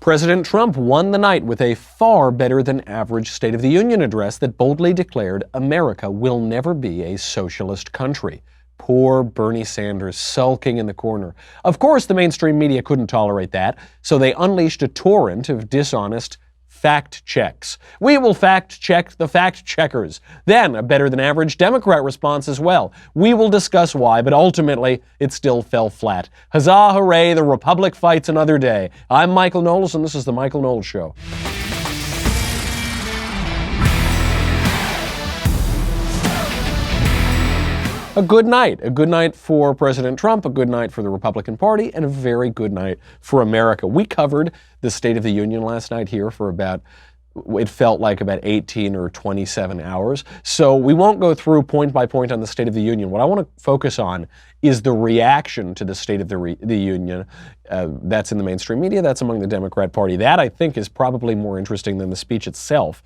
President Trump won the night with a far better than average State of the Union address that boldly declared America will never be a socialist country. Poor Bernie Sanders sulking in the corner. Of course, the mainstream media couldn't tolerate that, so they unleashed a torrent of dishonest fact checks. We will fact check the fact checkers. Then a better than average Democrat response as well. We will discuss why, but ultimately it still fell flat. Huzzah, hooray, the Republic fights another day. I'm Michael Knowles, and this is The Michael Knowles Show. A good night for President Trump, a good night for the Republican Party, and a very good night for America. We covered the State of the Union last night here for it felt like about 18 or 27 hours. So we won't go through point by point on the State of the Union. What I want to focus on is the reaction to the State of the Union. That's in the mainstream media, that's among the Democrat Party. That, I think, is probably more interesting than the speech itself.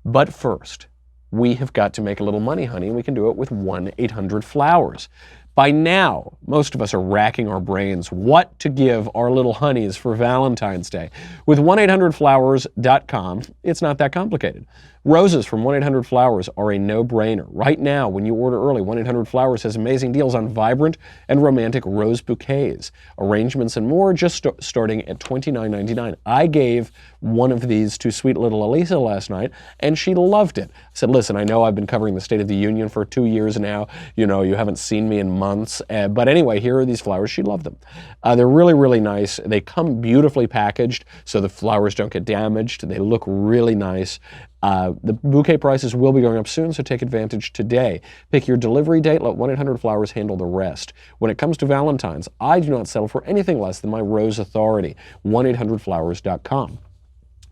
But first, we have got to make a little money, honey, and we can do it with 1-800-Flowers. By now, most of us are racking our brains what to give our little honeys for Valentine's Day. With 1-800-Flowers.com, it's not that complicated. Roses from 1-800-Flowers are a no-brainer. Right now, when you order early, 1-800-Flowers has amazing deals on vibrant and romantic rose bouquets, arrangements, and more, just starting at $29.99. I gave one of these to sweet little Elisa last night, and she loved it. I said, listen, I know I've been covering the State of the Union for 2 years now. You know, you haven't seen me in months. But anyway, here are these flowers. She loved them. They're really, really nice. They come beautifully packaged, so the flowers don't get damaged. They look really nice. The bouquet prices will be going up soon, so take advantage today. Pick your delivery date, let 1-800-Flowers handle the rest. When it comes to Valentine's, I do not settle for anything less than my rose authority, 1-800-Flowers.com.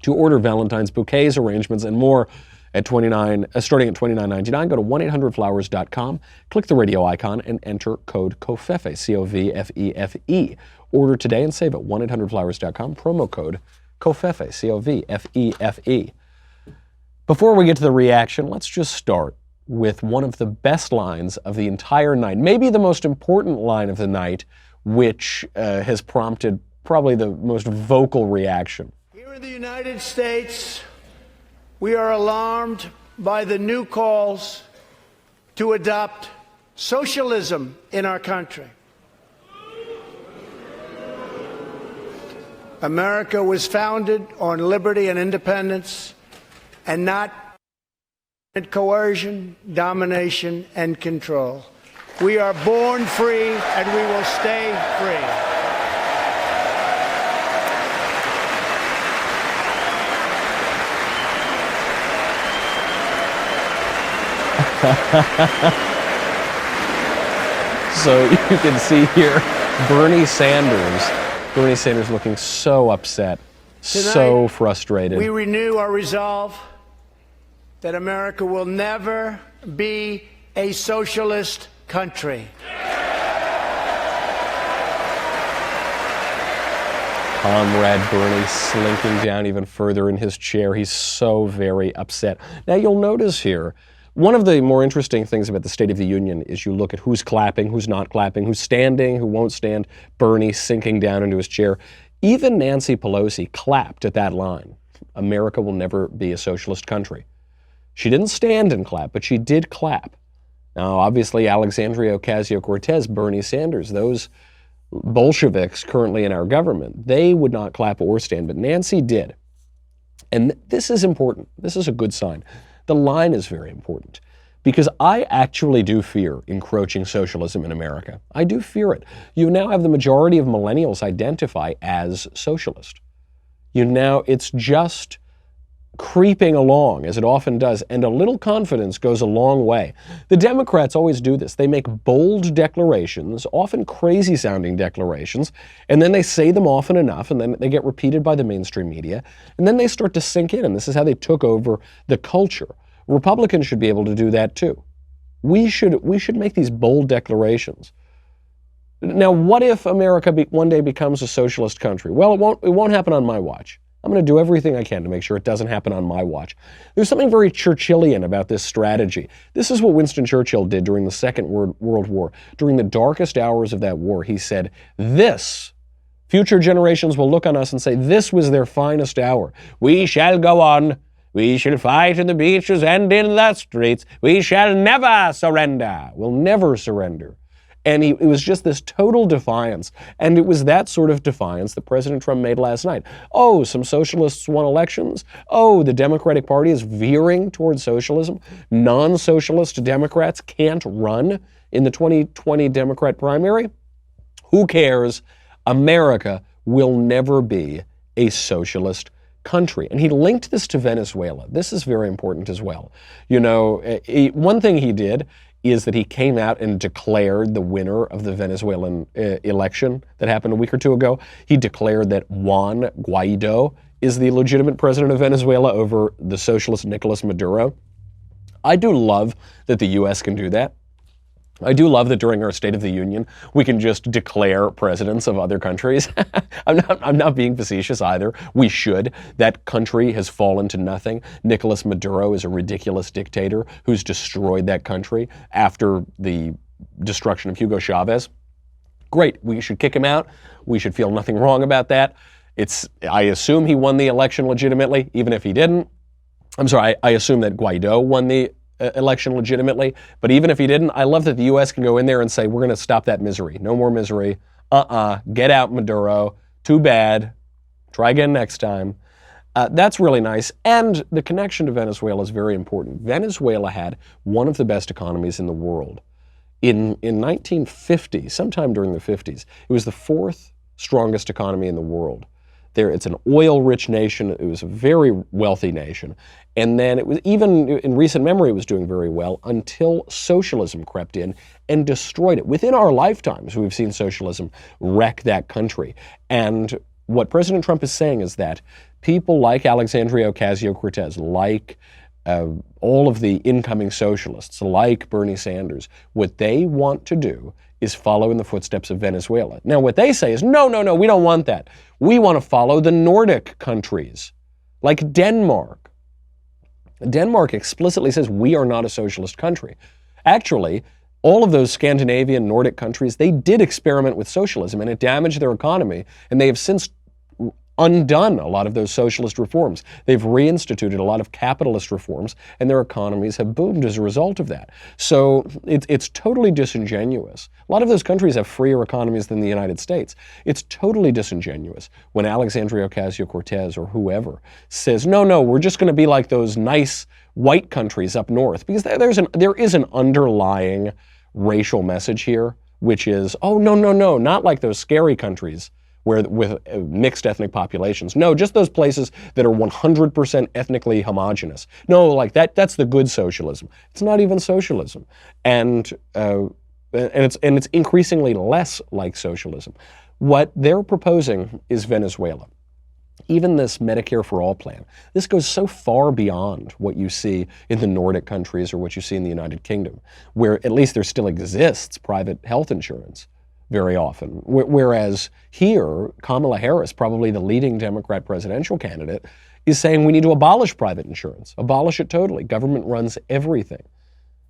To order Valentine's bouquets, arrangements, and more starting at $29.99, go to 1-800-Flowers.com, click the radio icon, and enter code COFEFE, C-O-V-F-E-F-E. Order today and save at 1-800-Flowers.com, promo code COFEFE, C-O-V-F-E-F-E. Before we get to the reaction, let's just start with one of the best lines of the entire night, maybe the most important line of the night, which has prompted probably the most vocal reaction. Here in the United States, we are alarmed by the new calls to adopt socialism in our country. America was founded on liberty and independence, and not coercion, domination, and control. We are born free, and we will stay free. So you can see here Bernie Sanders looking so upset, so frustrated. We renew our resolve that America will never be a socialist country. Comrade Bernie slinking down even further in his chair. He's so very upset. Now you'll notice here, one of the more interesting things about the State of the Union is you look at who's clapping, who's not clapping, who's standing, who won't stand. Bernie sinking down into his chair. Even Nancy Pelosi clapped at that line. America will never be a socialist country. She didn't stand and clap, but she did clap. Now, obviously, Alexandria Ocasio-Cortez, Bernie Sanders, those Bolsheviks currently in our government, they would not clap or stand, but Nancy did. And this is important. This is a good sign. The line is very important because I actually do fear encroaching socialism in America. I do fear it. You now have the majority of millennials identify as socialist. It's just creeping along, as it often does, and a little confidence goes a long way. The Democrats always do this. They make bold declarations, often crazy-sounding declarations, and then they say them often enough, and then they get repeated by the mainstream media, and then they start to sink in, and this is how they took over the culture. Republicans should be able to do that too. We should make these bold declarations. Now, what if America one day becomes a socialist country? Well, it won't happen on my watch. I'm going to do everything I can to make sure it doesn't happen on my watch. There's something very Churchillian about this strategy. This is what Winston Churchill did during the Second World War. During the darkest hours of that war, he said, "This Future generations will look on us and say, this was their finest hour. We shall go on. We shall fight in the beaches and in the streets. We shall never surrender. We'll never surrender. And it was just this total defiance. And it was that sort of defiance that President Trump made last night. Oh, some socialists won elections. Oh, the Democratic Party is veering towards socialism. Non-socialist Democrats can't run in the 2020 Democrat primary. Who cares? America will never be a socialist country. And he linked this to Venezuela. This is very important as well. You know, one thing he did is that he came out and declared the winner of the Venezuelan election that happened a week or two ago. He declared that Juan Guaido is the legitimate president of Venezuela over the socialist Nicolas Maduro. I do love that the U.S. can do that. I do love that during our State of the Union, we can just declare presidents of other countries. I'm not being facetious either. We should. That country has fallen to nothing. Nicolas Maduro is a ridiculous dictator who's destroyed that country after the destruction of Hugo Chavez. Great. We should kick him out. We should feel nothing wrong about that. I assume he won the election legitimately, even if he didn't. I'm sorry, I assume that Guaido won the election legitimately, but even if he didn't, I love that the U.S. can go in there and say, we're going to stop that misery. No more misery. Get out, Maduro. Too bad. Try again next time. That's really nice. And the connection to Venezuela is very important. Venezuela had one of the best economies in the world. In 1950, sometime during the 50s, it was the fourth strongest economy in the world. It's an oil-rich nation. It was a very wealthy nation. And then it was, even in recent memory, it was doing very well until socialism crept in and destroyed it. Within our lifetimes, we've seen socialism wreck that country. And what President Trump is saying is that people like Alexandria Ocasio-Cortez, like all of the incoming socialists, like Bernie Sanders, what they want to do is follow in the footsteps of Venezuela. Now, what they say is, no, we don't want that. We want to follow the Nordic countries, like Denmark. Denmark explicitly says we are not a socialist country. Actually, all of those Scandinavian Nordic countries, they did experiment with socialism and it damaged their economy, and they have since undone a lot of those socialist reforms. They've reinstituted a lot of capitalist reforms, and their economies have boomed as a result of that. So it's totally disingenuous. A lot of those countries have freer economies than the United States. It's totally disingenuous when Alexandria Ocasio-Cortez or whoever says, no, we're just going to be like those nice white countries up north, because there is an underlying racial message here, which is, oh, no, not like those scary countries with mixed ethnic populations. No, just those places that are 100% ethnically homogenous. No, like that's the good socialism. It's not even socialism. And it's increasingly less like socialism. What they're proposing is Venezuela. Even this Medicare for All plan, this goes so far beyond what you see in the Nordic countries or what you see in the United Kingdom, where at least there still exists private health insurance very often. Whereas here, Kamala Harris, probably the leading Democrat presidential candidate, is saying we need to abolish private insurance. Abolish it totally. Government runs everything.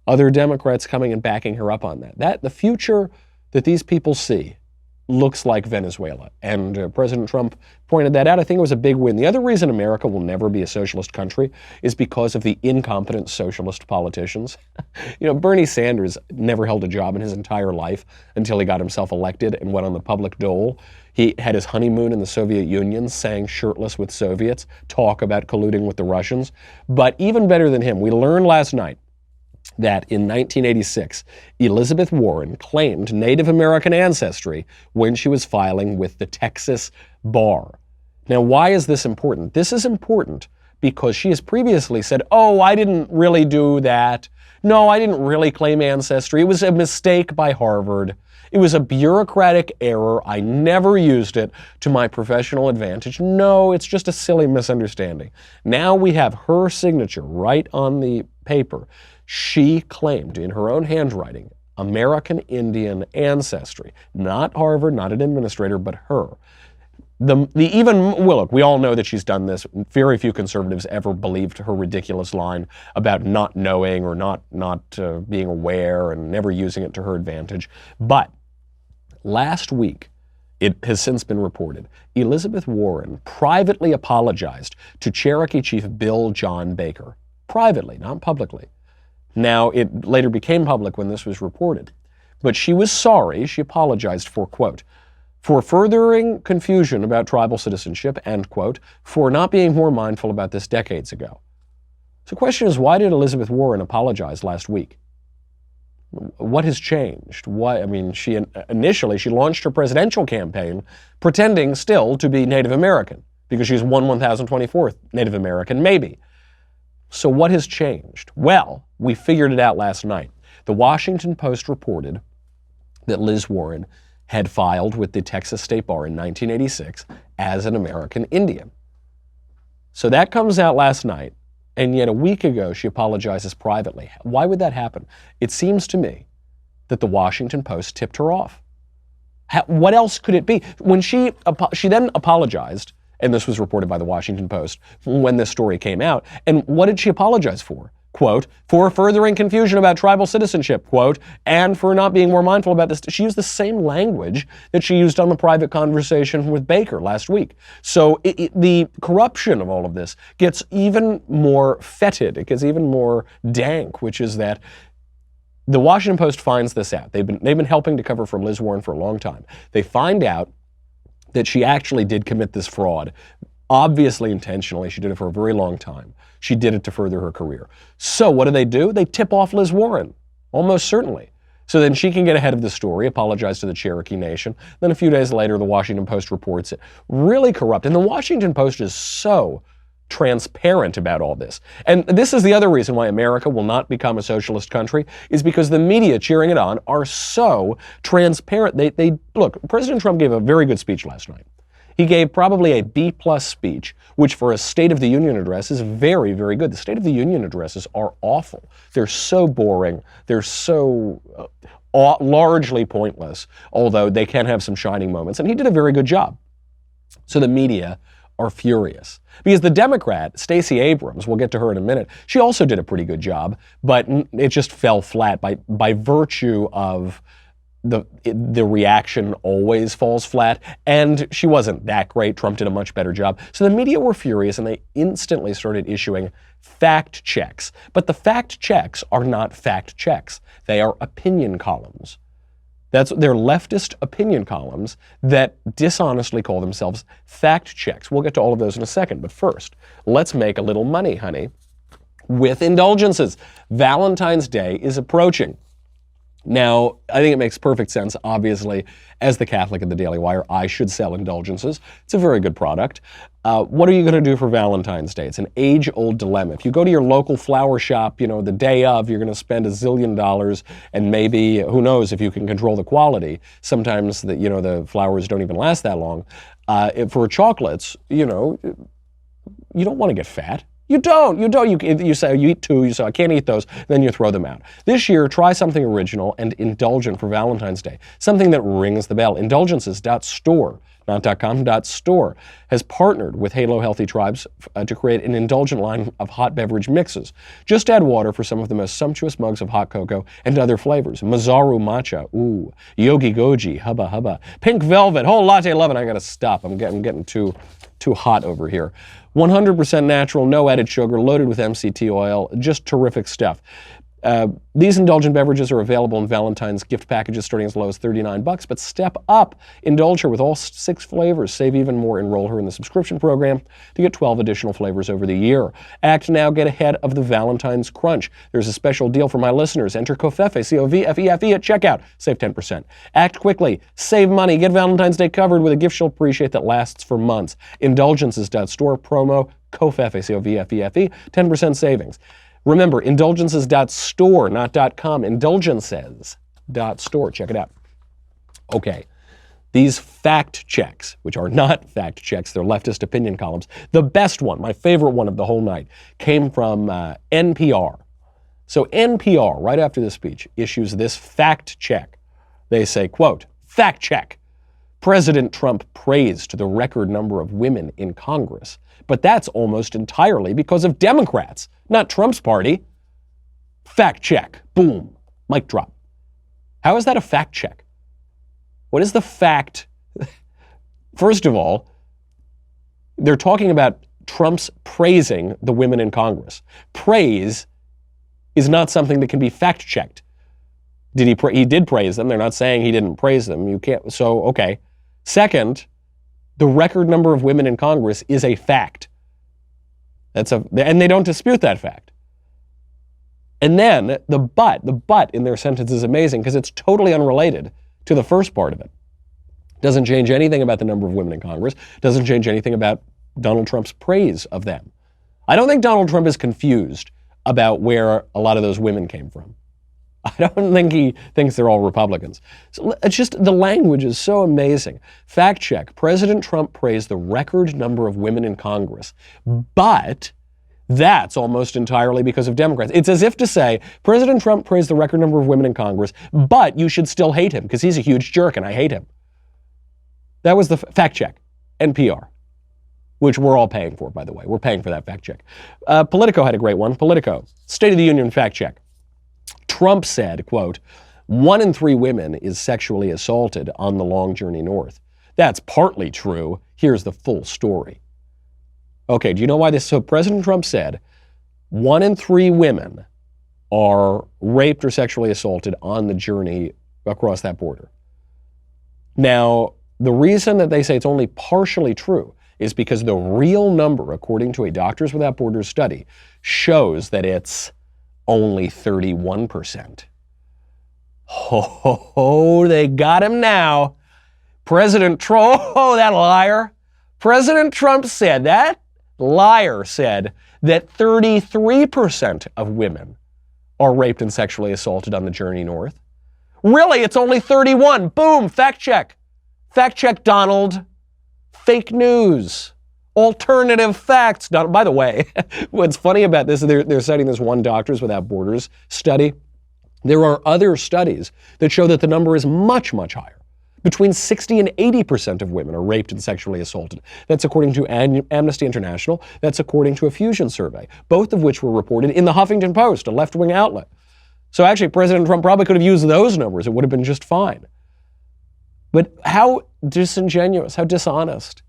Other Democrats coming and backing her up on that. The future that these people see looks like Venezuela. And President Trump pointed that out. I think it was a big win. The other reason America will never be a socialist country is because of the incompetent socialist politicians. Bernie Sanders never held a job in his entire life until he got himself elected and went on the public dole. He had his honeymoon in the Soviet Union, sang shirtless with Soviets, talk about colluding with the Russians. But even better than him, we learned last night that in 1986, Elizabeth Warren claimed Native American ancestry when she was filing with the Texas bar. Now, why is this important? This is important because she has previously said, oh, I didn't really do that. No, I didn't really claim ancestry. It was a mistake by Harvard. It was a bureaucratic error. I never used it to my professional advantage. No, it's just a silly misunderstanding. Now we have her signature right on the paper. She claimed in her own handwriting American Indian ancestry, not Harvard, not an administrator, but her. Look, we all know that she's done this. Very few conservatives ever believed her ridiculous line about not knowing or not being aware and never using it to her advantage. But last week, It has since been reported. Elizabeth Warren privately apologized to Cherokee Chief Bill John Baker. Privately, not publicly. Now, it later became public when this was reported. But she was sorry. She apologized for, quote, for furthering confusion about tribal citizenship, end quote, for not being more mindful about this decades ago. So the question is, why did Elizabeth Warren apologize last week? What has changed? She initially launched her presidential campaign pretending still to be Native American because she's 1/1024th Native American, maybe. So what has changed? Well, we figured it out last night. The Washington Post reported that Liz Warren had filed with the Texas State Bar in 1986 as an American Indian. So that comes out last night. And yet a week ago, she apologizes privately. Why would that happen? It seems to me that the Washington Post tipped her off. What else could it be? When she then apologized, and this was reported by the Washington Post when this story came out, and what did she apologize for? Quote, for furthering confusion about tribal citizenship, quote, and for not being more mindful about this. She used the same language that she used on the private conversation with Baker last week. So the corruption of all of this gets even more fetid. It gets even more dank, which is that the Washington Post finds this out. They've been helping to cover for Liz Warren for a long time. They find out that she actually did commit this fraud, obviously intentionally. She did it for a very long time. She did it to further her career. So what do? They tip off Liz Warren, almost certainly. So then she can get ahead of the story, apologize to the Cherokee Nation. Then a few days later, the Washington Post reports it. Really corrupt. And the Washington Post is so transparent about all this. And this is the other reason why America will not become a socialist country, is because the media cheering it on are so transparent. Look, President Trump gave a very good speech last night. He gave probably a B+ speech, which for a State of the Union address is very, very good. The State of the Union addresses are awful. They're so boring. They're so largely pointless, although they can have some shining moments. And he did a very good job. So the media are furious. Because the Democrat, Stacey Abrams, we'll get to her in a minute, she also did a pretty good job, but it just fell flat by virtue of the reaction always falls flat, and she wasn't that great. Trump did a much better job. So the media were furious, and they instantly started issuing fact checks. But the fact checks are not fact checks. They are opinion columns. They're leftist opinion columns that dishonestly call themselves fact checks. We'll get to all of those in a second, but first, let's make a little money, honey, with indulgences. Valentine's Day is approaching. Now, I think it makes perfect sense, obviously, as the Catholic at the Daily Wire, I should sell indulgences. It's a very good product. What are you going to do for Valentine's Day? It's an age-old dilemma. If you go to your local flower shop, the day of, you're going to spend $1 zillion, and maybe, who knows if you can control the quality. Sometimes, the flowers don't even last that long. For chocolates, you don't want to get fat. You don't. You say, you eat 2, you say, I can't eat those, then you throw them out. This year, try something original and indulgent for Valentine's Day. Something that rings the bell. Indulgences.store, not .com, .store, has partnered with Halo Healthy Tribes to create an indulgent line of hot beverage mixes. Just add water for some of the most sumptuous mugs of hot cocoa and other flavors. Mazaru matcha, ooh, Yogi Goji, hubba hubba, pink velvet, whole latte lovin'. I gotta stop. I'm getting too hot over here. 100% natural, no added sugar, loaded with MCT oil, just terrific stuff. These indulgent beverages are available in Valentine's gift packages starting as low as $39, but step up. Indulge her with all 6 flavors. Save even more. Enroll her in the subscription program to get 12 additional flavors over the year. Act now. Get ahead of the Valentine's Crunch. There's a special deal for my listeners. Enter COVFEFE, C-O-V-F-E-F-E at checkout. Save 10%. Act quickly. Save money. Get Valentine's Day covered with a gift she'll appreciate that lasts for months. Indulgences.store promo COVFEFE, C-O-V-F-E-F-E, 10% savings. Remember, indulgences.store, not .com, indulgences.store. Check it out. Okay, these fact checks, which are not fact checks, they're leftist opinion columns. The best one, my favorite one of the whole night, came from NPR. So NPR, right after this speech, issues this fact check. They say, quote, fact check. President Trump praised the record number of women in Congress, but that's almost entirely because of Democrats, not Trump's party. Fact check. Boom. Mic drop. How is that a fact check? What is the fact? First of all, they're talking about Trump's praising the women in Congress. Praise is not something that can be fact-checked. He did praise them. They're not saying he didn't praise them. You can't. So, okay. Second, the record number of women in Congress is a fact. And they don't dispute that fact. And then the but in their sentence is amazing because it's totally unrelated to the first part of it. Doesn't change anything about the number of women in Congress. Doesn't change anything about Donald Trump's praise of them. I don't think Donald Trump is confused about where a lot of those women came from. I don't think he thinks they're all Republicans. So it's just, the language is so amazing. Fact check. President Trump praised the record number of women in Congress, but that's almost entirely because of Democrats. It's as if to say, President Trump praised the record number of women in Congress, but you should still hate him because he's a huge jerk and I hate him. That was the fact check. NPR. Which we're all paying for, by the way. We're paying for that fact check. Politico had a great one. Politico, State of the Union fact check. Trump said, quote, 1 in 3 women is sexually assaulted on the long journey north. That's partly true. Here's the full story. Okay, do you know why this? So President Trump said 1 in 3 women are raped or sexually assaulted on the journey across that border. Now, the reason that they say it's only partially true is because the real number, according to a Doctors Without Borders study, shows that it's only 31%. Oh, they got him now. President Trump, oh, that liar. President Trump said, that liar said that 33% of women are raped and sexually assaulted on the journey north. Really, it's only 31. Boom, fact check. Fact check, Donald. Fake news. Alternative facts. By the way, what's funny about this is they're citing this one Doctors Without Borders study. There are other studies that show that the number is much, much higher. Between 60 and 80% of women are raped and sexually assaulted. That's according to Amnesty International. That's according to a Fusion survey, both of which were reported in the Huffington Post, a left-wing outlet. So actually, President Trump probably could have used those numbers. It would have been just fine. But how disingenuous, how dishonest.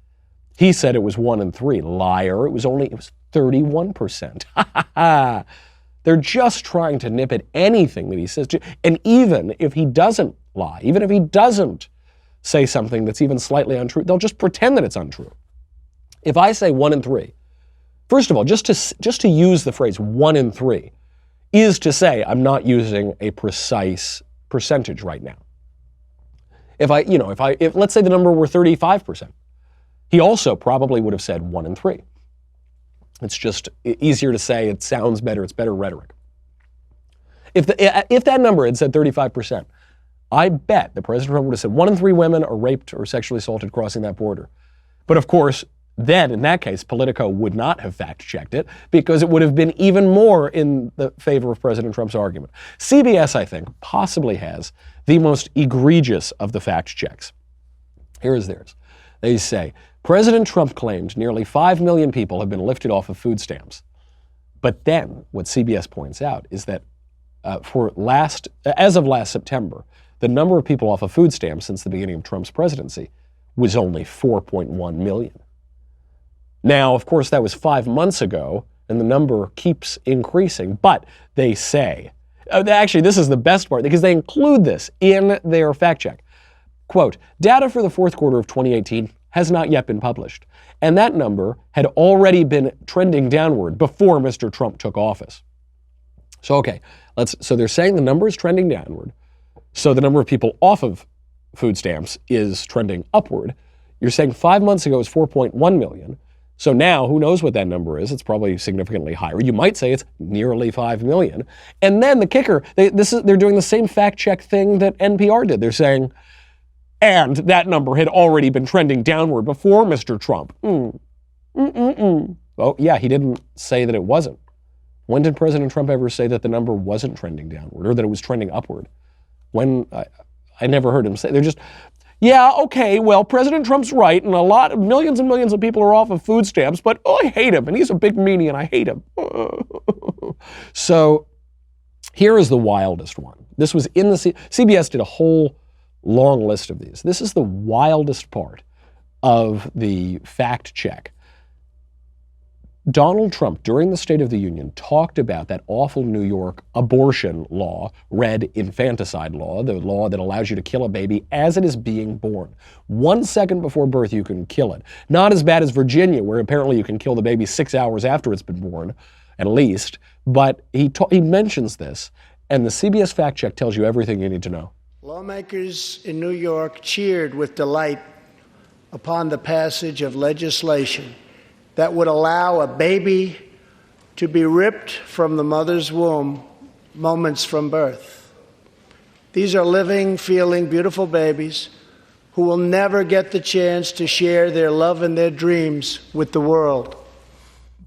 He said it was 1 in 3. Liar. It was 31%. They're just trying to nip at anything that he says. And even if he doesn't lie, even if he doesn't say something that's even slightly untrue, they'll just pretend that it's untrue. If I say 1 in 3, first of all, just to use the phrase 1 in 3 is to say I'm not using a precise percentage right now. If let's say the number were 35%, he also probably would have said 1 in 3. It's just easier to say, it sounds better, it's better rhetoric. If that number had said 35%, I bet the President Trump would have said 1 in 3 women are raped or sexually assaulted crossing that border. But of course, then in that case, Politico would not have fact-checked it because it would have been even more in the favor of President Trump's argument. CBS, I think, possibly has the most egregious of the fact checks. Here is theirs. They say, President Trump claimed nearly 5 million people have been lifted off of food stamps. But then, what CBS points out is that as of last September, the number of people off of food stamps since the beginning of Trump's presidency was only 4.1 million. Now, of course, that was 5 months ago, and the number keeps increasing. But they say, actually, this is the best part, because they include this in their fact check. Quote, data for the fourth quarter of 2018 has not yet been published. And that number had already been trending downward before Mr. Trump took office. So, okay, so they're saying the number is trending downward. So the number of people off of food stamps is trending upward. You're saying 5 months ago it was 4.1 million. So now, who knows what that number is? It's probably significantly higher. You might say it's nearly 5 million. And then the kicker, they're doing the same fact check thing that NPR did. They're saying, and that number had already been trending downward before Mr. Trump. Oh, yeah, he didn't say that it wasn't. When did President Trump ever say that the number wasn't trending downward or that it was trending upward? When, I never heard him say. They're just, yeah, okay, well, President Trump's right, and millions and millions of people are off of food stamps, but I hate him, and he's a big meanie, and I hate him. So here is the wildest one. This was in the CBS did a whole long list of these. This is the wildest part of the fact check. Donald Trump, during the State of the Union, talked about that awful New York abortion law, red infanticide law, the law that allows you to kill a baby as it is being born. 1 second before birth, you can kill it. Not as bad as Virginia, where apparently you can kill the baby 6 hours after it's been born, at least. But he mentions this, and the CBS fact check tells you everything you need to know. Lawmakers in New York cheered with delight upon the passage of legislation that would allow a baby to be ripped from the mother's womb moments from birth. These are living, feeling, beautiful babies who will never get the chance to share their love and their dreams with the world.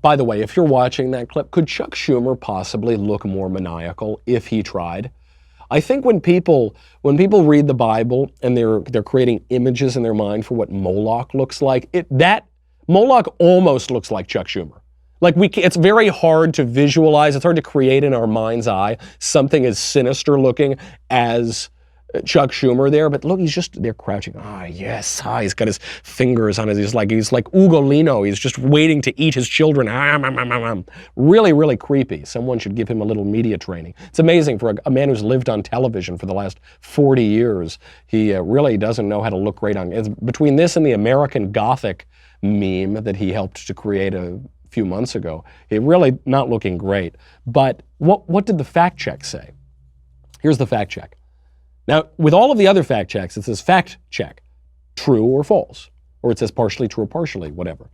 By the way, if you're watching that clip, could Chuck Schumer possibly look more maniacal if he tried? I think when people read the Bible and they're creating images in their mind for what Moloch looks like, Moloch almost looks like Chuck Schumer. It's very hard to visualize, it's hard to create in our mind's eye something as sinister looking as Chuck Schumer there, but look, they're crouching. Yes, he's got his fingers on his, he's like Ugolino, he's just waiting to eat his children. Really, really creepy. Someone should give him a little media training. It's amazing for a man who's lived on television for the last 40 years. He really doesn't know how to look great on, between this and the American Gothic meme that he helped to create a few months ago, he really not looking great. But what did the fact check say? Here's the fact check. Now, with all of the other fact checks, it says fact check, true or false, or it says partially true or partially, whatever.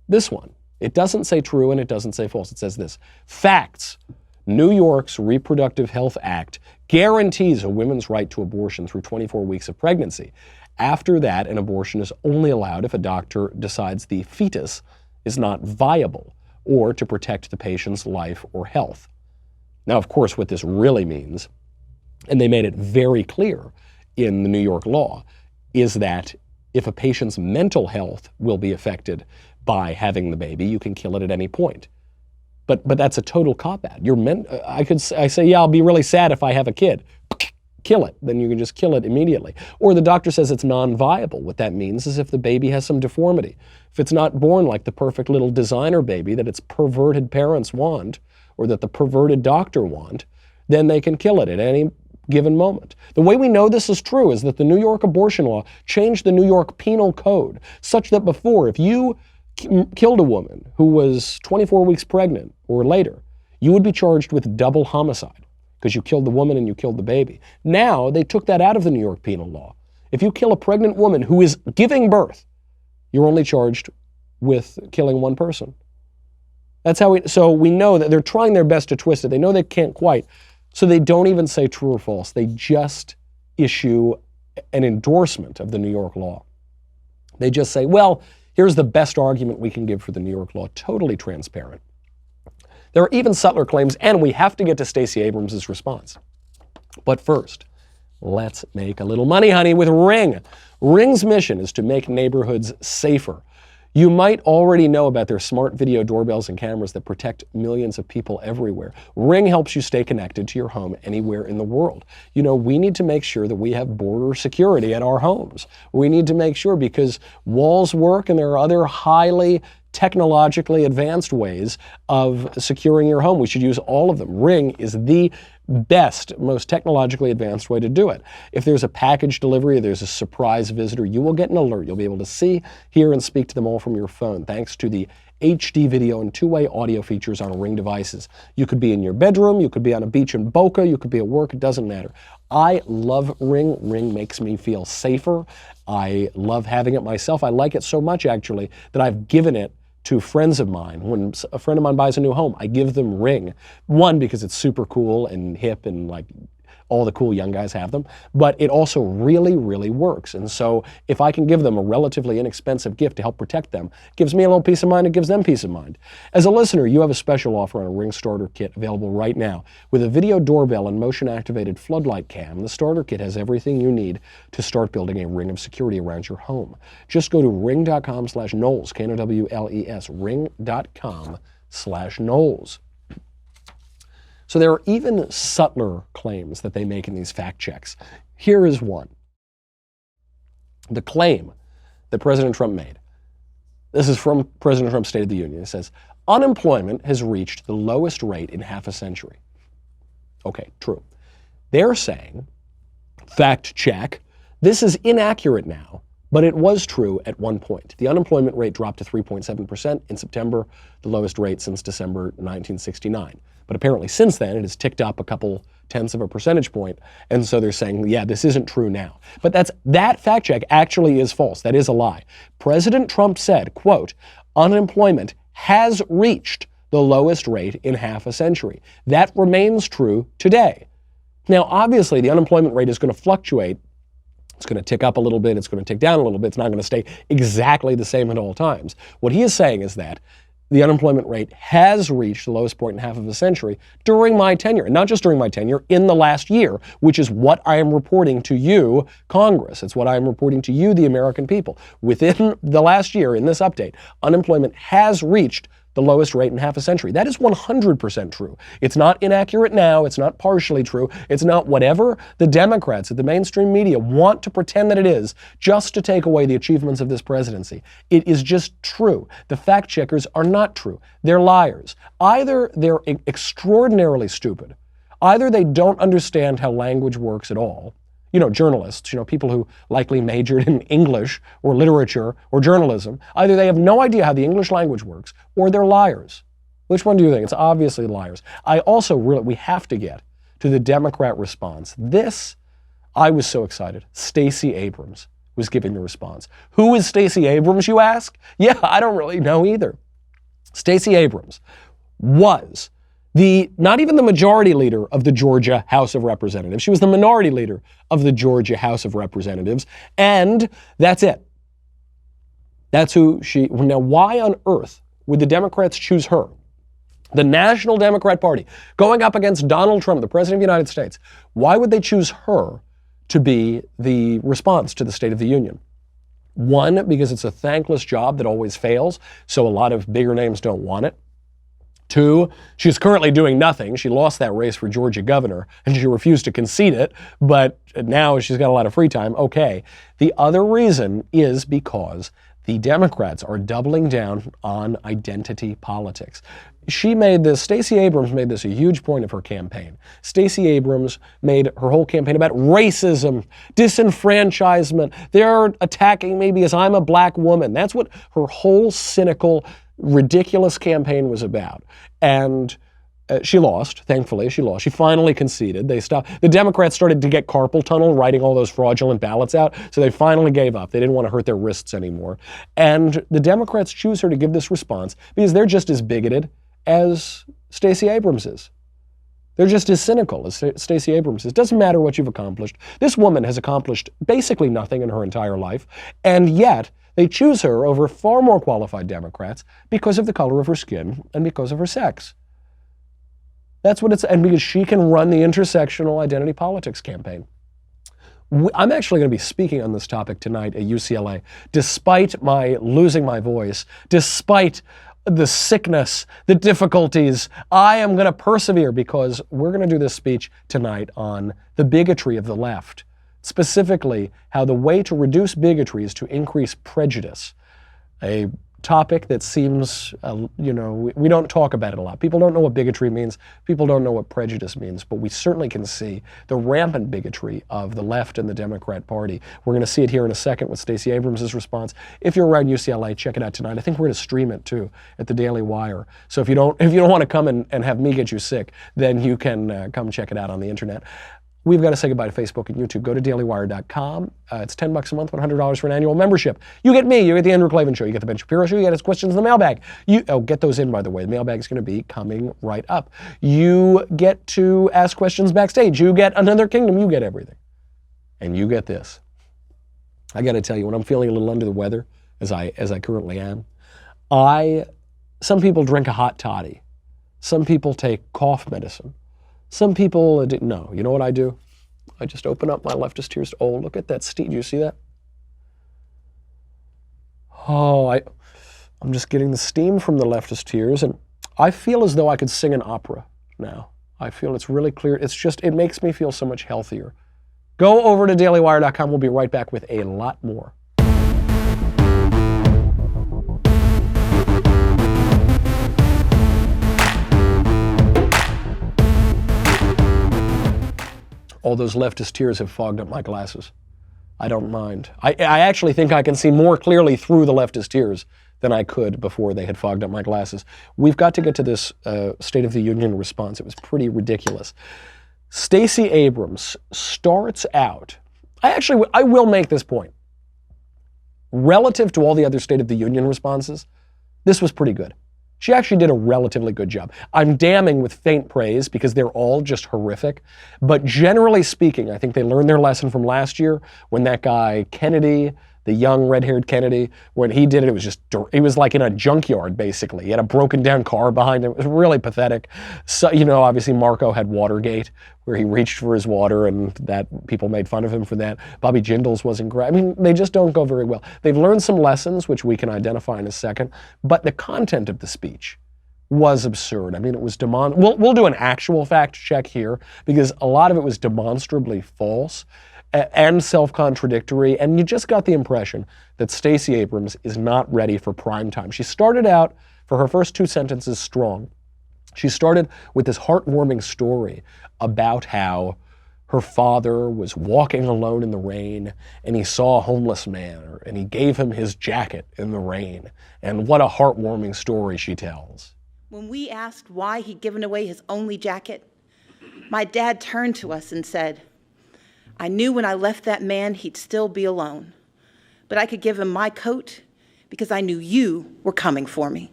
This one, it doesn't say true and it doesn't say false. It says this: facts. New York's Reproductive Health Act guarantees a woman's right to abortion through 24 weeks of pregnancy. After that, an abortion is only allowed if a doctor decides the fetus is not viable or to protect the patient's life or health. Now, of course, what this really means, and they made it very clear in the New York law, is that if a patient's mental health will be affected by having the baby, you can kill it at any point. But that's a total cop-out. I say, yeah, I'll be really sad if I have a kid. Kill it. Then you can just kill it immediately. Or the doctor says it's non-viable. What that means is if the baby has some deformity, if it's not born like the perfect little designer baby that its perverted parents want, or that the perverted doctor want, then they can kill it at any given moment. The way we know this is true is that the New York abortion law changed the New York Penal Code such that before, if you killed a woman who was 24 weeks pregnant or later, you would be charged with double homicide because you killed the woman and you killed the baby. Now, they took that out of the New York penal law. If you kill a pregnant woman who is giving birth, you're only charged with killing one person. That's how so we know that they're trying their best to twist it. They know they can't quite. So they don't even say true or false. They just issue an endorsement of the New York law. They just say, well, here's the best argument we can give for the New York law. Totally transparent. There are even subtler claims, and we have to get to Stacey Abrams' response. But first, let's make a little money, honey, with Ring. Ring's mission is to make neighborhoods safer. You might already know about their smart video doorbells and cameras that protect millions of people everywhere. Ring helps you stay connected to your home anywhere in the world. You know, we need to make sure that we have border security at our homes. We need to make sure, because walls work and there are other highly technologically advanced ways of securing your home. We should use all of them. Ring is the best, most technologically advanced way to do it. If there's a package delivery, there's a surprise visitor, you will get an alert. You'll be able to see, hear, and speak to them all from your phone, thanks to the HD video and two-way audio features on Ring devices. You could be in your bedroom, you could be on a beach in Boca, you could be at work, it doesn't matter. I love Ring. Ring makes me feel safer. I love having it myself. I like it so much, actually, that I've given it to friends of mine. When a friend of mine buys a new home, I give them Ring. One, because it's super cool and hip and like all the cool young guys have them, but it also really, really works. And so if I can give them a relatively inexpensive gift to help protect them, it gives me a little peace of mind, it gives them peace of mind. As a listener, you have a special offer on a Ring starter kit available right now. With a video doorbell and motion-activated floodlight cam, the starter kit has everything you need to start building a ring of security around your home. Just go to ring.com/Knowles, Knowles, ring.com/Knowles. So there are even subtler claims that they make in these fact checks. Here is one. The claim that President Trump made. This is from President Trump's State of the Union. It says, unemployment has reached the lowest rate in half a century. Okay, true. They're saying, fact check, this is inaccurate now, but it was true at one point. The unemployment rate dropped to 3.7% in September, the lowest rate since December 1969. But apparently since then, it has ticked up a couple tenths of a percentage point. And so they're saying, yeah, this isn't true now. But that fact check actually is false. That is a lie. President Trump said, quote, unemployment has reached the lowest rate in half a century. That remains true today. Now, obviously, the unemployment rate is going to fluctuate. It's going to tick up a little bit. It's going to tick down a little bit. It's not going to stay exactly the same at all times. What he is saying is that the unemployment rate has reached the lowest point in half of a century during my tenure. And not just during my tenure, in the last year, which is what I am reporting to you, Congress. It's what I am reporting to you, the American people. Within the last year, in this update, unemployment has reached the lowest rate in half a century. That is 100% true. It's not inaccurate now. It's not partially true. It's not whatever the Democrats at the mainstream media want to pretend that it is, just to take away the achievements of this presidency. It is just true. The fact checkers are not true. They're liars. Either they're extraordinarily stupid, either they don't understand how language works at all. You know, journalists, people who likely majored in English or literature or journalism, either they have no idea how the English language works or they're liars. Which one do you think? It's obviously liars. We have to get to the Democrat response. I was so excited. Stacey Abrams was giving the response. Who is Stacey Abrams, you ask? Yeah, I don't really know either. Stacey Abrams was not even the majority leader of the Georgia House of Representatives. She was the minority leader of the Georgia House of Representatives, and that's it. That's who now why on earth would the Democrats choose her? The National Democrat Party, going up against Donald Trump, the President of the United States. Why would they choose her to be the response to the State of the Union? One, because it's a thankless job that always fails, so a lot of bigger names don't want it. Two, she's currently doing nothing. She lost that race for Georgia governor, and she refused to concede it, but now she's got a lot of free time. Okay. The other reason is because the Democrats are doubling down on identity politics. Stacey Abrams made this a huge point of her campaign. Stacey Abrams made her whole campaign about racism, disenfranchisement. They're attacking me because I'm a black woman. That's what her whole cynical, ridiculous campaign was about. And she lost, thankfully, she lost. She finally conceded. They stopped. The Democrats started to get carpal tunnel writing all those fraudulent ballots out, so they finally gave up. They didn't want to hurt their wrists anymore. And the Democrats choose her to give this response because they're just as bigoted as Stacey Abrams is. They're just as cynical as Stacey Abrams is. Doesn't matter what you've accomplished. This woman has accomplished basically nothing in her entire life, and yet they choose her over far more qualified Democrats because of the color of her skin and because of her sex. That's what it's, and because she can run the intersectional identity politics campaign. I'm actually going to be speaking on this topic tonight at UCLA, despite my losing my voice, despite the sickness, the difficulties. I am going to persevere because we're going to do this speech tonight on the bigotry of the left. Specifically, how the way to reduce bigotry is to increase prejudice. A topic that seems, we don't talk about it a lot. People don't know what bigotry means. People don't know what prejudice means. But we certainly can see the rampant bigotry of the left and the Democrat Party. We're going to see it here in a second with Stacey Abrams' response. If you're around UCLA, check it out tonight. I think we're going to stream it too at the Daily Wire. So if you don't want to come and have me get you sick, then you can come check it out on the internet. We've got to say goodbye to Facebook and YouTube. Go to dailywire.com. It's $10 a month, $100 for an annual membership. You get me. You get the Andrew Klavan Show. You get the Ben Shapiro Show. You get his questions in the mailbag. Get those in, by the way. The mailbag is going to be coming right up. You get to ask questions backstage. You get Another Kingdom. You get everything. And you get this. I got to tell you, when I'm feeling a little under the weather, as I currently am, some people drink a hot toddy. Some people take cough medicine. Some people no. You know what I do? I just open up my leftist tears. Oh, look at that steam. Do you see that? Oh, I'm just getting the steam from the leftist tears, and I feel as though I could sing an opera now. I feel it's really clear. It makes me feel so much healthier. Go over to dailywire.com. We'll be right back with a lot more. all those leftist tears have fogged up my glasses. I don't mind. I actually think I can see more clearly through the leftist tears than I could before they had fogged up my glasses. We've got to get to this State of the Union response. It was pretty ridiculous. Stacey Abrams starts out, I will make this point. Relative to all the other State of the Union responses, this was pretty good. She actually did a relatively good job. I'm damning with faint praise because they're all just horrific. But generally speaking, I think they learned their lesson from last year when that guy Kennedy, the young red-haired Kennedy, when he did it, it was like in a junkyard, basically. He had a broken down car behind him. It was really pathetic. So, obviously Marco had Watergate, where he reached for his water, and that people made fun of him for that. Bobby Jindal's wasn't great. I mean, they just don't go very well. They've learned some lessons, which we can identify in a second, but the content of the speech was absurd. I mean, it was we'll do an actual fact check here, because a lot of it was demonstrably false and self-contradictory, and you just got the impression that Stacey Abrams is not ready for prime time. She started out, for her first 2 sentences, strong. She started with this heartwarming story about how her father was walking alone in the rain, and he saw a homeless man, and he gave him his jacket in the rain. And what a heartwarming story she tells. When we asked why he'd given away his only jacket, my dad turned to us and said, "I knew when I left that man he'd still be alone, but I could give him my coat because I knew you were coming for me."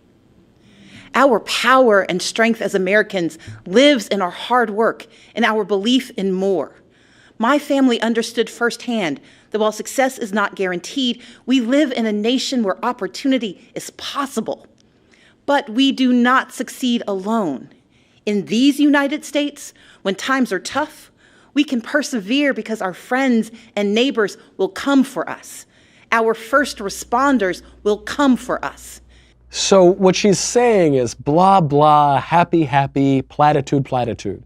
Our power and strength as Americans lives in our hard work and our belief in more. My family understood firsthand that while success is not guaranteed, we live in a nation where opportunity is possible. But we do not succeed alone. In these United States, when times are tough, we can persevere because our friends and neighbors will come for us. Our first responders will come for us. So what she's saying is blah, blah, happy, happy, platitude, platitude.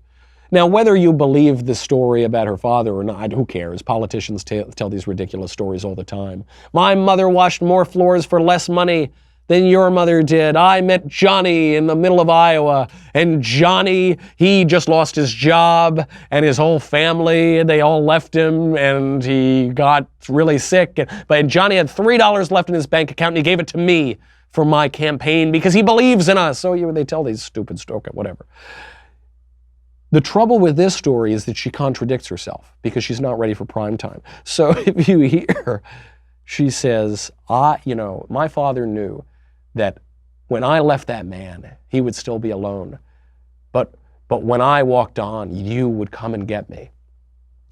Now, whether you believe the story about her father or not, who cares? Politicians tell these ridiculous stories all the time. My mother washed more floors for less money than your mother did. I met Johnny in the middle of Iowa, and Johnny, he just lost his job and his whole family, and they all left him, and he got really sick. But Johnny had $3 left in his bank account, and he gave it to me for my campaign because he believes in us. So they tell these stupid stories, whatever. The trouble with this story is that she contradicts herself because she's not ready for prime time. So if you hear, she says, my father knew that when I left that man, he would still be alone. But when I walked on, you would come and get me.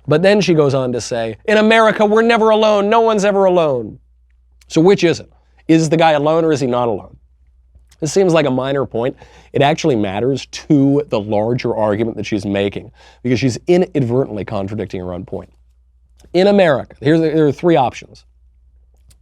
But then she goes on to say, in America, we're never alone. No one's ever alone. So which is it? Is the guy alone or is he not alone? This seems like a minor point. It actually matters to the larger argument that she's making because she's inadvertently contradicting her own point. In America, there are 3 options.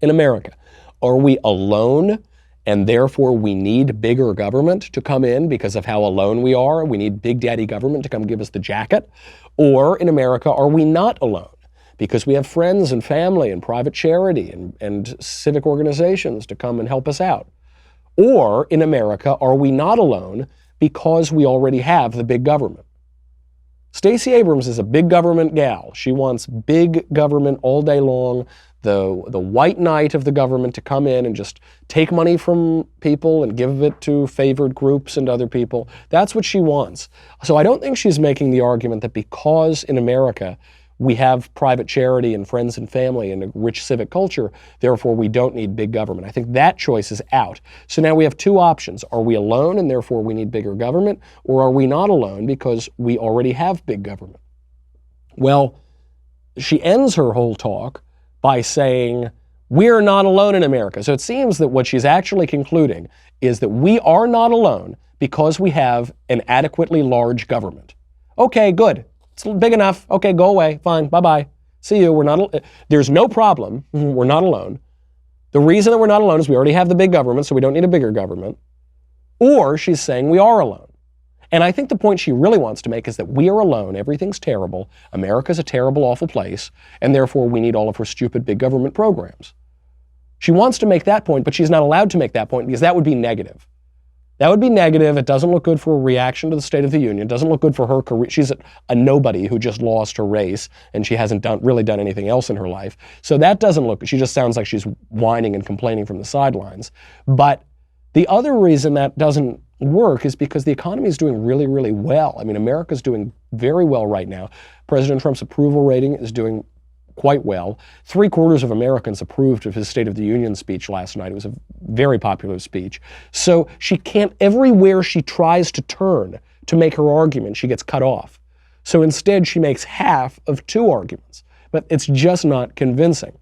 In America, are we alone and therefore we need bigger government to come in because of how alone we are? We need Big Daddy government to come give us the jacket? Or in America, are we not alone because we have friends and family and private charity and civic organizations to come and help us out? Or in America, are we not alone because we already have the big government? Stacey Abrams is a big government gal. She wants big government all day long, the white knight of the government to come in and just take money from people and give it to favored groups and other people. That's what she wants. So I don't think she's making the argument that because in America we have private charity and friends and family and a rich civic culture, therefore we don't need big government. I think that choice is out. So now we have 2 options. Are we alone and therefore we need bigger government? Or are we not alone because we already have big government? Well, she ends her whole talk by saying, we're not alone in America. So it seems that what she's actually concluding is that we are not alone because we have an adequately large government. Okay, good. It's big enough. Okay, go away. Fine. Bye-bye. See you. There's no problem. We're not alone. The reason that we're not alone is we already have the big government, so we don't need a bigger government. Or she's saying we are alone. And I think the point she really wants to make is that we are alone. Everything's terrible. America's a terrible, awful place. And therefore, we need all of her stupid big government programs. She wants to make that point, but she's not allowed to make that point because that would be negative. That would be negative. It doesn't look good for a reaction to the State of the Union. It doesn't look good for her career. She's a nobody who just lost her race, and she hasn't really done anything else in her life. So that doesn't look good. She just sounds like she's whining and complaining from the sidelines. But the other reason that doesn't work is because the economy is doing really, really well. I mean, America's doing very well right now. President Trump's approval rating is doing quite well. 3/4 of Americans approved of his State of the Union speech last night. It was a very popular speech. So she can't, everywhere she tries to turn to make her argument, she gets cut off. So instead, she makes half of 2 arguments. But it's just not convincing.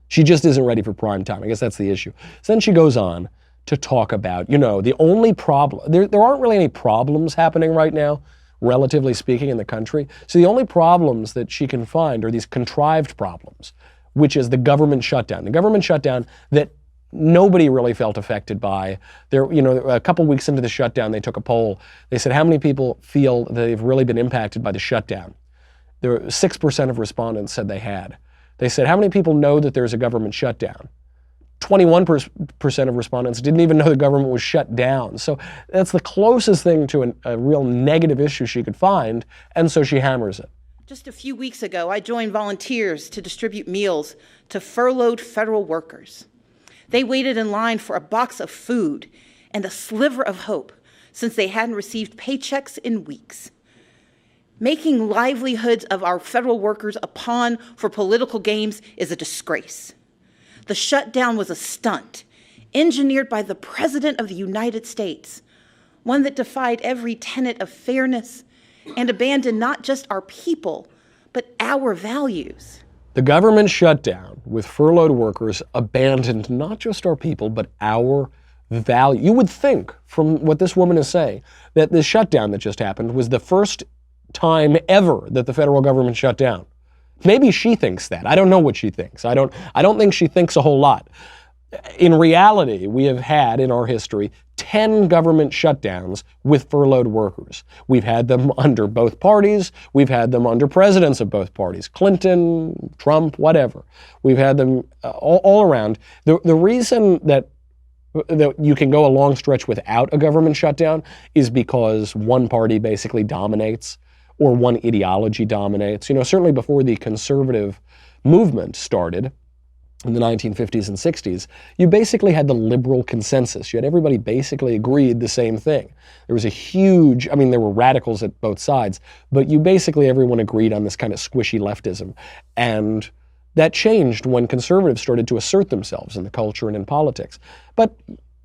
She just isn't ready for prime time. I guess that's the issue. So then she goes on to talk about, the only problem, there aren't really any problems happening right now, relatively speaking, in the country. So the only problems that she can find are these contrived problems, which is the government shutdown. The government shutdown that nobody really felt affected by. A couple weeks into the shutdown, they took a poll. They said, how many people feel that they've really been impacted by the shutdown? There were 6% of respondents said they had. They said, how many people know that there's a government shutdown? 21% of respondents didn't even know the government was shut down. So that's the closest thing to a real negative issue she could find, and so she hammers it. Just a few weeks ago, I joined volunteers to distribute meals to furloughed federal workers. They waited in line for a box of food and a sliver of hope since they hadn't received paychecks in weeks. Making livelihoods of our federal workers a pawn for political games is a disgrace. The shutdown was a stunt, engineered by the President of the United States, one that defied every tenet of fairness and abandoned not just our people, but our values. The government shutdown with furloughed workers abandoned not just our people, but our value. You would think, from what this woman is saying, that the shutdown that just happened was the first time ever that the federal government shut down. Maybe she thinks that. I don't know what she thinks. I don't think she thinks a whole lot. In reality, we have had in our history 10 government shutdowns with furloughed workers. We've had them under both parties. We've had them under presidents of both parties, Clinton, Trump, whatever. We've had them all around. The reason that you can go a long stretch without a government shutdown is because one party basically dominates, or one ideology dominates. Certainly before the conservative movement started in the 1950s and 60s, you basically had the liberal consensus. You had everybody basically agreed the same thing. There was there were radicals at both sides, but everyone agreed on this kind of squishy leftism. And that changed when conservatives started to assert themselves in the culture and in politics. But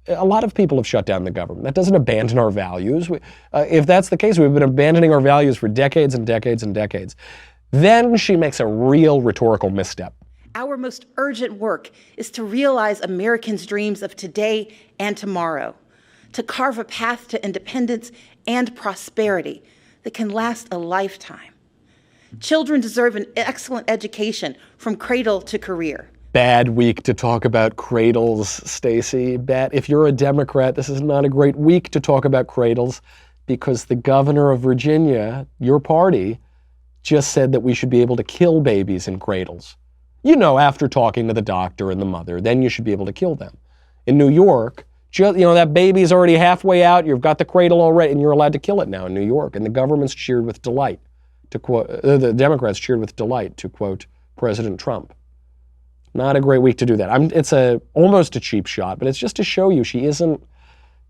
a lot of people have shut down the government. That doesn't abandon our values. If that's the case, we've been abandoning our values for decades and decades and decades. Then she makes a real rhetorical misstep. Our most urgent work is to realize Americans' dreams of today and tomorrow, to carve a path to independence and prosperity that can last a lifetime. Children deserve an excellent education from cradle to career. Bad week to talk about cradles, Stacey. Bad. If you're a Democrat, this is not a great week to talk about cradles, because the governor of Virginia, your party, just said that we should be able to kill babies in cradles. After talking to the doctor and the mother, then you should be able to kill them. In New York, that baby's already halfway out, you've got the cradle already, and you're allowed to kill it now in New York. And the government's cheered with delight, to quote, the Democrats cheered with delight, to quote President Trump. Not a great week to do that. It's almost a cheap shot, but it's just to show you it's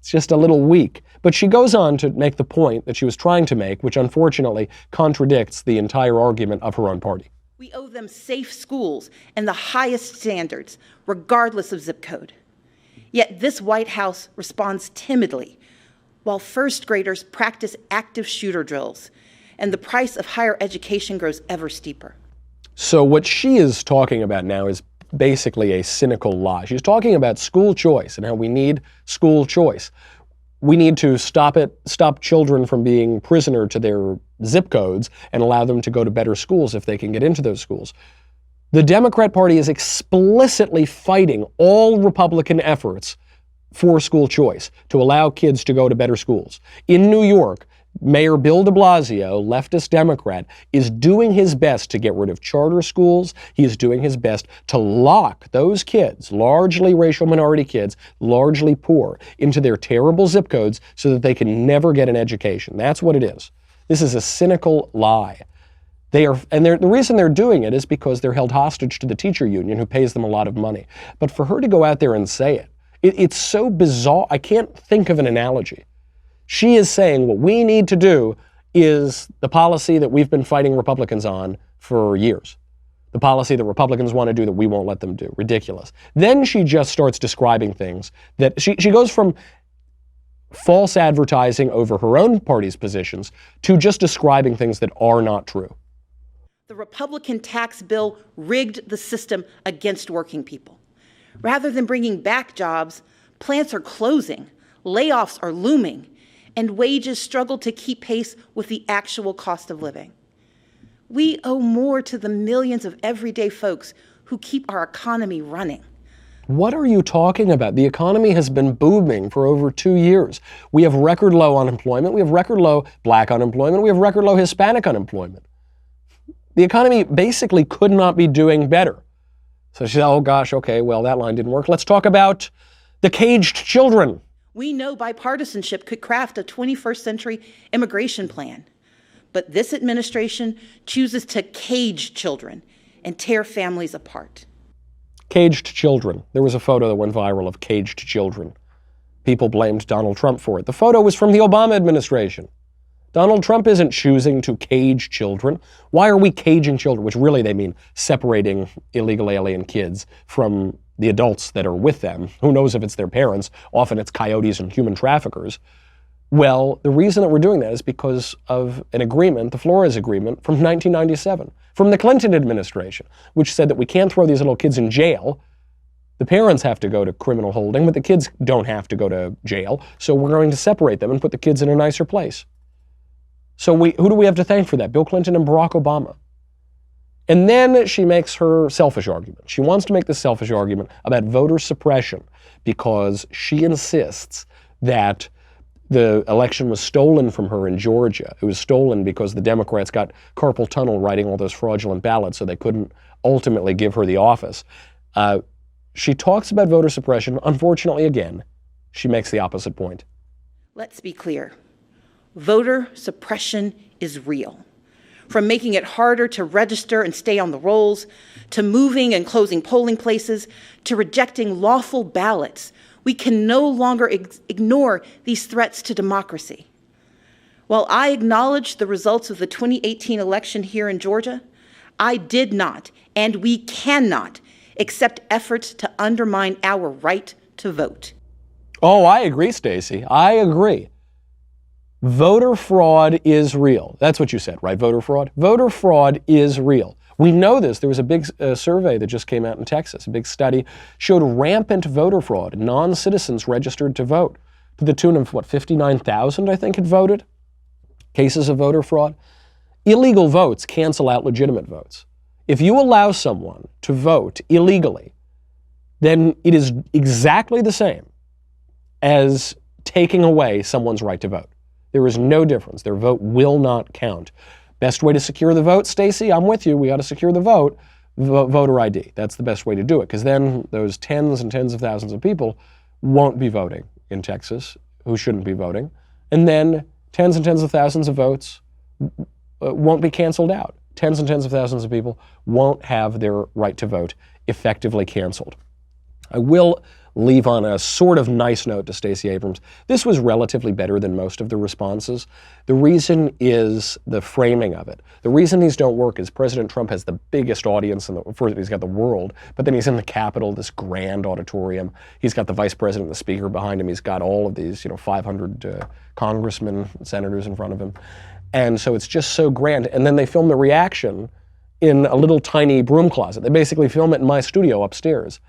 just a little weak. But she goes on to make the point that she was trying to make, which unfortunately contradicts the entire argument of her own party. We owe them safe schools and the highest standards, regardless of zip code. Yet this White House responds timidly, while first graders practice active shooter drills, and the price of higher education grows ever steeper. So what she is talking about now is basically a cynical lie. She's talking about school choice and how we need school choice. We need to stop children from being prisoner to their zip codes and allow them to go to better schools if they can get into those schools. The Democrat Party is explicitly fighting all Republican efforts for school choice, to allow kids to go to better schools. In New York, Mayor Bill de Blasio, leftist Democrat, is doing his best to get rid of charter schools. He is doing his best to lock those kids, largely racial minority kids, largely poor, into their terrible zip codes so that they can never get an education. That's what it is. This is a cynical lie. The reason they're doing it is because they're held hostage to the teacher union who pays them a lot of money. But for her to go out there and say it's so bizarre. I can't think of an analogy. She is saying what we need to do is the policy that we've been fighting Republicans on for years. The policy that Republicans want to do that we won't let them do. Ridiculous. Then she just starts describing things that she goes from false advertising over her own party's positions to just describing things that are not true. The Republican tax bill rigged the system against working people. Rather than bringing back jobs, plants are closing, layoffs are looming, and wages struggle to keep pace with the actual cost of living. We owe more to the millions of everyday folks who keep our economy running. What are you talking about? The economy has been booming for over 2 years. We have record low unemployment. We have record low black unemployment. We have record low Hispanic unemployment. The economy basically could not be doing better. So she said, oh gosh, okay, well, that line didn't work. Let's talk about the caged children. We know bipartisanship could craft a 21st century immigration plan, but this administration chooses to cage children and tear families apart. Caged children. There was a photo that went viral of caged children. People blamed Donald Trump for it. The photo was from the Obama administration. Donald Trump isn't choosing to cage children. Why are we caging children? Which really they mean separating illegal alien kids from the adults that are with them. Who knows if it's their parents? Often it's coyotes and human traffickers. Well, the reason that we're doing that is because of an agreement, the Flores Agreement from 1997, from the Clinton administration, which said that we can't throw these little kids in jail. The parents have to go to criminal holding, but the kids don't have to go to jail. So we're going to separate them and put the kids in a nicer place. So who do we have to thank for that? Bill Clinton and Barack Obama. And then she makes her selfish argument. She wants to make this selfish argument about voter suppression because she insists that the election was stolen from her in Georgia. It was stolen because the Democrats got carpal tunnel writing all those fraudulent ballots, so they couldn't ultimately give her the office. She talks about voter suppression. Unfortunately, again, she makes the opposite point. Let's be clear. Voter suppression is real. From making it harder to register and stay on the rolls, to moving and closing polling places, to rejecting lawful ballots, we can no longer ignore these threats to democracy. While I acknowledge the results of the 2018 election here in Georgia, I did not, and we cannot, accept efforts to undermine our right to vote. Oh, I agree, Stacey. I agree. Voter fraud is real. That's what you said, right? Voter fraud? Voter fraud is real. We know this. There was a big survey that just came out in Texas. A big study showed rampant voter fraud. Non-citizens registered to vote to the tune of, 59,000, I think, had voted. Cases of voter fraud. Illegal votes cancel out legitimate votes. If you allow someone to vote illegally, then it is exactly the same as taking away someone's right to vote. There is no difference. Their vote will not count. Best way to secure the vote, Stacey, I'm with you. We got to secure the vote. Voter ID. That's the best way to do it, because then those tens and tens of thousands of people won't be voting in Texas who shouldn't be voting. And then tens and tens of thousands of votes won't be canceled out. Tens and tens of thousands of people won't have their right to vote effectively canceled. I will leave on a sort of nice note to Stacey Abrams. This was relatively better than most of the responses. The reason is the framing of it. The reason these don't work is President Trump has the biggest audience, first he's got the world, but then he's in the Capitol, this grand auditorium. He's got the vice president and the speaker behind him. He's got all of these, 500 congressmen, senators in front of him. And so it's just so grand. And then they film the reaction in a little tiny broom closet. They basically film it in my studio upstairs.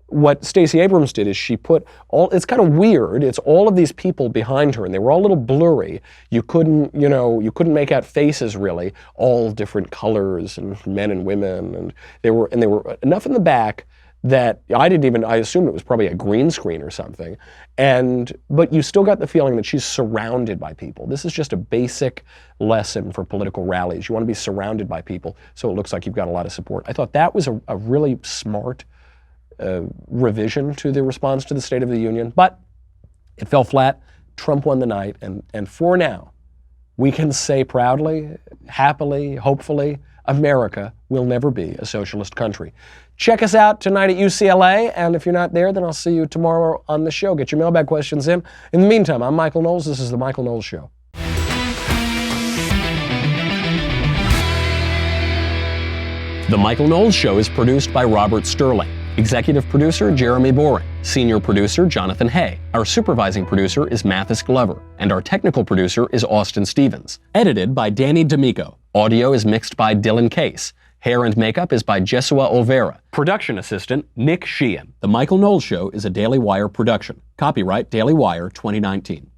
What Stacey Abrams did is she put it's kind of weird. It's all of these people behind her, and they were all a little blurry. You couldn't make out faces really, all different colors and men and women, and they were enough in the back that I assumed it was probably a green screen or something. But you still got the feeling that she's surrounded by people. This is just a basic lesson for political rallies. You want to be surrounded by people, so it looks like you've got a lot of support. I thought that was a really smart revision to the response to the State of the Union, but it fell flat. Trump won the night, and for now, we can say proudly, happily, hopefully, America will never be a socialist country. Check us out tonight at UCLA, and if you're not there, then I'll see you tomorrow on the show. Get your mailbag questions in. In the meantime, I'm Michael Knowles. This is The Michael Knowles Show. The Michael Knowles Show is produced by Robert Sterling. Executive producer, Jeremy Boring. Senior producer, Jonathan Hay. Our supervising producer is Mathis Glover. And our technical producer is Austin Stevens. Edited by Danny D'Amico. Audio is mixed by Dylan Case. Hair and makeup is by Jesua Olvera. Production assistant, Nick Sheehan. The Michael Knowles Show is a Daily Wire production. Copyright Daily Wire 2019.